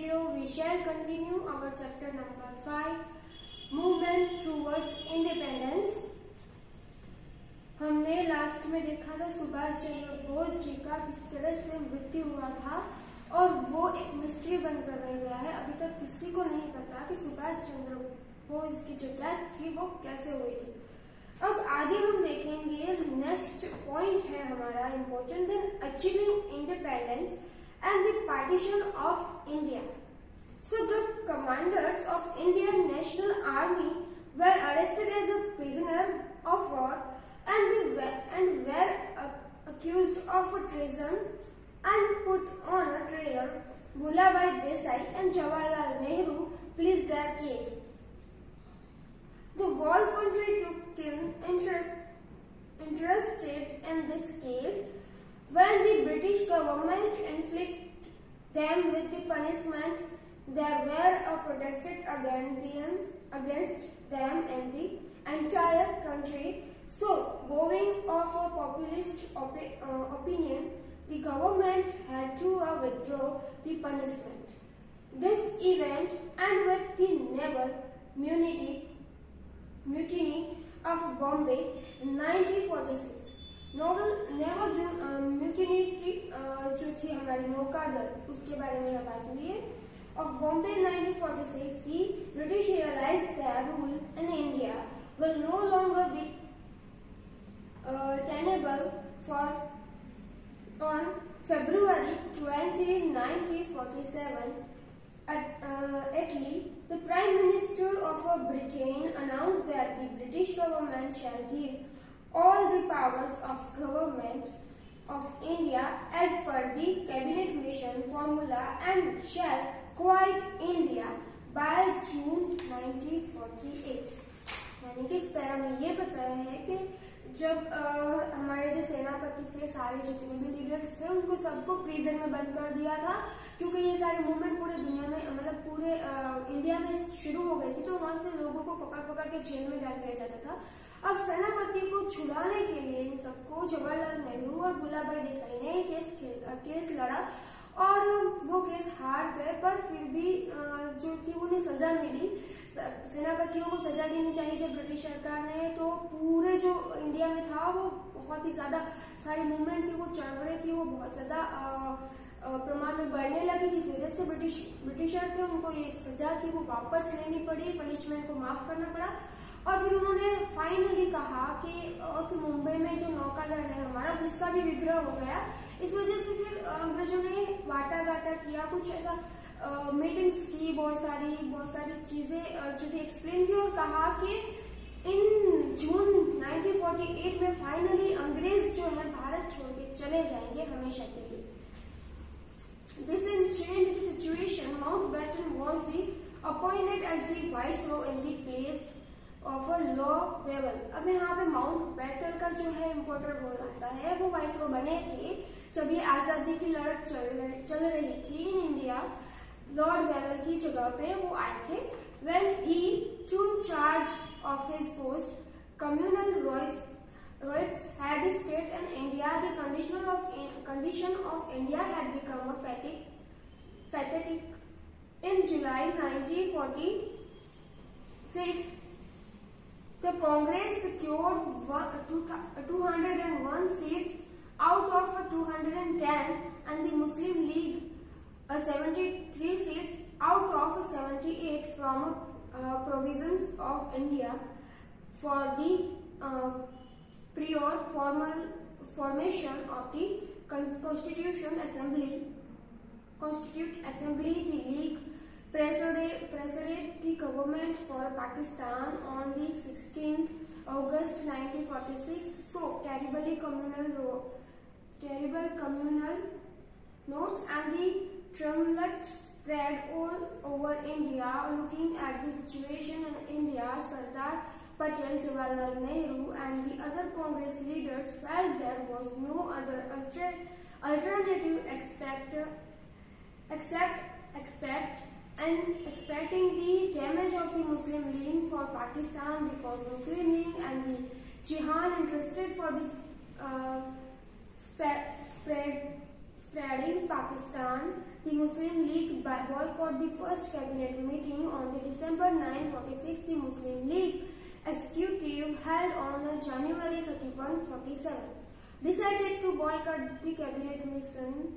video, we shall continue our chapter number 5, Movement towards Independence. हमने last में देखा था सुभाष चंद्र बोस जी का किस तरह से मृत्यु हुआ था और वो एक मिस्ट्री बनकर रह गया है। अभी तक किसी को नहीं पता कि सुभाष चंद्र बोस की जो डेथ थी वो कैसे हुई थी। अब आगे हम देखेंगे, नेक्स्ट पॉइंट है हमारा important, then achieving independence and the partition of India. So the commanders of Indian National Army were arrested as a prisoner of war and were accused of treason and put on a trial. Bhulabhai Desai and Jawaharlal Nehru pleaded their case. The whole country took interested in this case. When the British government inflicted them with the punishment, there were protested against them in the entire country. So, going off a populist opinion, the government had to withdraw the punishment. This event ended with the naval mutiny of Bombay in 1946. Naval mutiny जो थी हमारी नौकादल, उसके बारे में यहाँ बात हुई है। Of Bombay 1946, the British realized their rule in India will no longer be tenable for on February 20, 1947. Italy, the Prime Minister of Britain announced that the British government shall give all the powers of government of India as per the cabinet mission formula and shall quit India by June 1948. यानी कि इस para में ये बताया है कि जब हमारे जो सेनापति थे, सारे जितने भी लीडर्स थे, उनको सबको प्रिजन में बंद कर दिया था, क्योंकि ये सारे मूवमेंट पूरे दुनिया में मतलब पूरे इंडिया में शुरू हो गई थी। तो वहां से लोगों को पकड़ पकड़ के जेल में डाल दिया जाता था। अब सेनापति को छुड़ाने के लिए इन सबको जवाहरलाल नेहरू और भूलाभाई देसाई ने केस लड़ा और वो केस हार गए, पर फिर भी जो थी उन्हें सजा मिली। सेनापतियों को सजा देनी चाहिए जब ब्रिटिश सरकार ने, तो पूरे जो इंडिया में था वो बहुत ही ज्यादा सारी मूवमेंट थी, वो चढ़ थी, वो बहुत ज्यादा प्रमाण में बढ़ने लगी, जिस वजह से ब्रिटिशर थे उनको ये सजा थी वो वापस लेनी पड़ी, पनिशमेंट को माफ करना पड़ा। और फिर उन्होंने फाइनली कहा कि और फिर मुंबई में जो नौकादल है हमारा, उसका भी विग्रह हो गया। इस वजह से फिर अंग्रेजों ने वाटाघाटा किया, कुछ ऐसा मीटिंग्स की, बहुत सारी चीजें जो थी एक्सप्लेन की और कहा कि इन जून 1948 में फाइनली अंग्रेज जो है भारत छोड़ के चले जाएंगे हमेशा के लिए। This changed the situation. Mountbatten was the appointed as the viceroy in the place of a law Wavell. अब यहाँ पे माउंटबेटन का जो है इम्पोर्टेंट रोल आता है, वो वाइसरॉय बने थे जब ये आजादी की लड़त चल रही थी इन इंडिया। लॉर्ड वेवल की जगह पे वो आए थे। When he took charge of his post, communal rights had stayed in India. The condition of India had become pathetic. In July 1946, the Congress secured 201 seats out of 210 and the Muslim League 73 seats out of 78 from provisions of India for the prior formation of the Constituent Assembly. The League pressured the government for Pakistan on the 16th August 1946. So terrible communal notes and the tumult spread all over India. Looking at the situation in India, Sardar Patel, Jawaharlal Nehru and the other Congress leaders felt there was no other alternative expecting the damage of the Muslim League for Pakistan, because Muslim League and the Jihad interested for this spreading Pakistan, the Muslim League boycotted the first cabinet meeting on the December 9, 46. The Muslim League executive held on January 31, 47, decided to boycott the cabinet mission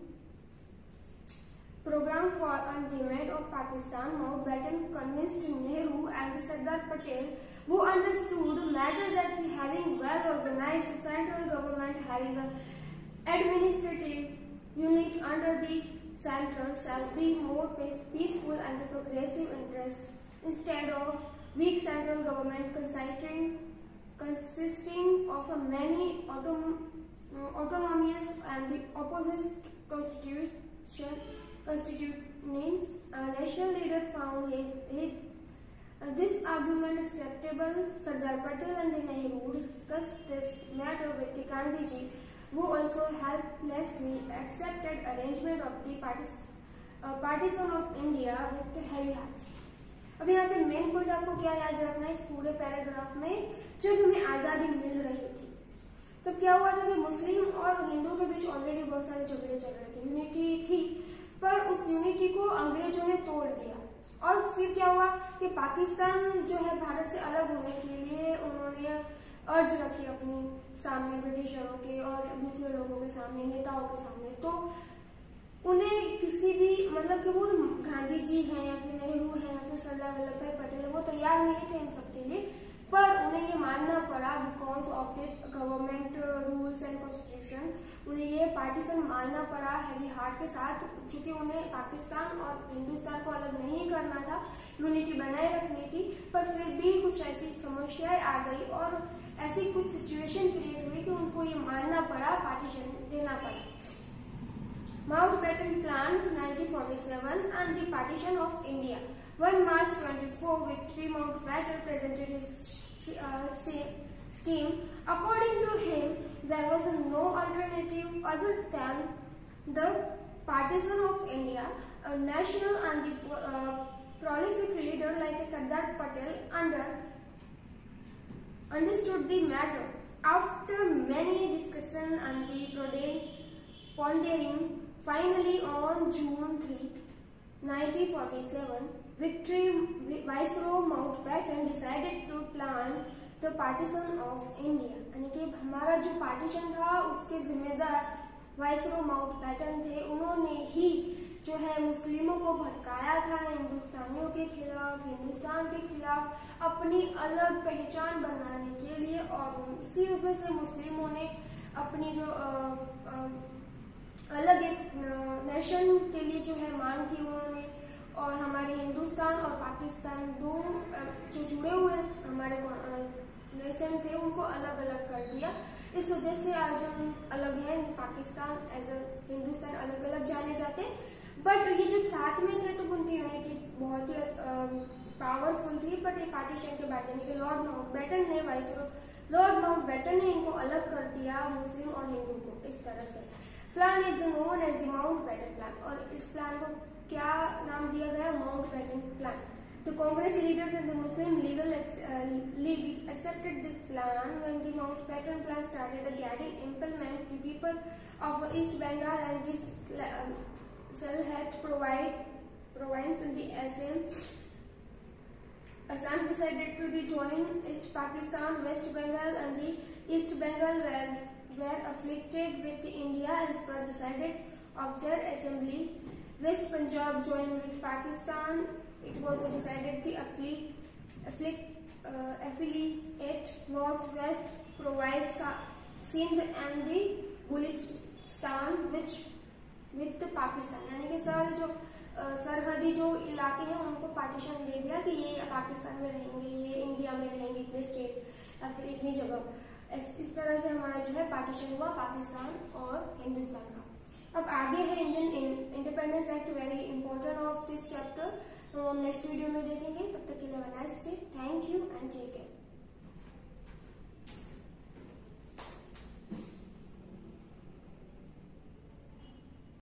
program for undevelopment of Pakistan. Mountbatten convinced Nehru and Sardar Patel, who understood matter that having well-organized central government having an administrative unit under the center shall be more peaceful and the progressive interest instead of weak central government consisting of many autonomous and the opposite constituents. National leader found this argument acceptable. Sardar Patel and Nehru discussed this matter with the Gandhiji, who also helplessly accepted arrangement of the partition of India with heavy hearts. अब यहाँ पे main point आपको क्या याद रखना है इस पूरे पैराग्राफ में, जब हमें आज़ादी मिल रही थी तब क्या हुआ था कि मुस्लिम और हिंदू के बीच ऑलरेडी बहुत सारे झगड़े चल रहे थे, यूनिटी थी, पर उस यूनिटी को अंग्रेजों ने तोड़ दिया। और फिर क्या हुआ कि पाकिस्तान जो है भारत से अलग होने के लिए उन्होंने अर्ज रखी अपनी सामने ब्रिटिशरों के और दूसरे लोगों के सामने, नेताओं के सामने। तो उन्हें किसी भी मतलब कि वो गांधी जी हैं या फिर नेहरू हैं या फिर सरदार वल्लभ भाई पटेल, वो तैयार नहीं थे इन सब के लिए, पर उन्हें ये मानना पड़ा because of the government rules and constitution. उन्हें ये पार्टीशन मानना पड़ा हैवी हार्ट के साथ, क्योंकि उन्हें पाकिस्तान और हिंदुस्तान को अलग नहीं करना था, यूनिटी बनाए रखनी थी। पर फिर भी कुछ ऐसी समस्याएं आ गई और ऐसी कुछ सिचुएशन क्रिएट हुई कि उनको ये मानना पड़ा, पार्टीशन देना पड़ा। Mountbatten Plan 1947 and the Partition of India. 1 March 24, Victory Mountbatten presented his scheme. According to him, there was no alternative other than the partition of India. A national and the prolific leader like Sardar Patel understood the matter. After many discussions and the pondering, finally, on June 3, 1947, Viceroy Mountbatten decided to plan the partition of India. यानी कि हमारा जो partition था उसके जिम्मेदार viceroy Mountbatten थे। उन्होंने ही जो है मुस्लिमों को भड़काया था हिंदुस्तानियों के खिलाफ, हिंदुस्तान के खिलाफ अपनी अलग पहचान बनाने के लिए, और इसी वजह से मुस्लिमों ने अपनी जो अलग एक नेशन के लिए जो है मांग की उन्होंने, और हमारे हिंदुस्तान और पाकिस्तान दोनों जो जुड़े हुए हमारे नेशन थे उनको अलग अलग कर दिया। इस वजह से आज हम अलग हैं, पाकिस्तान एज अ हिंदुस्तान अलग अलग जाने जाते हैं। बट ये जब साथ में थे तो उनकी यूनिटी बहुत ही पावरफुल थी। बट ये पार्टीशन के बाद यानी कि लॉर्ड माउंटबैटन ने इनको अलग कर दिया, मुस्लिम और हिंदू को, इस तरह से। Plan is known as the Mountbatten plan, और इस प्लान को क्या नाम दिया गया? Mountbatten plan. The Congress leaders and the Muslim League accepted this plan. When the Mountbatten plan started getting implemented, the people of East Bengal and this Sylhet province in the Assam decided to join East Pakistan. West Bengal and the East Bengal were afflicted with India as per decided of their assembly. West Punjab joined with Pakistan. It was decided to affiliate Northwest province Sindh and the Baluchistan with Pakistan. यानी कि सारे जो सरहदी जो इलाके हैं उनको partition दे दिया कि ये पाकिस्तान में रहेंगे, ये इंडिया में रहेंगे, इतने स्टेट या फिर इतनी जगह। इस तरह से हमारा जो है पार्टीशन हुआ पाकिस्तान और हिंदुस्तान का। अब आगे है Indian independence act, very important of this chapter, तो हम नेक्स्ट वीडियो में देखेंगे। तब तक के लिए nice day, thank you and take care.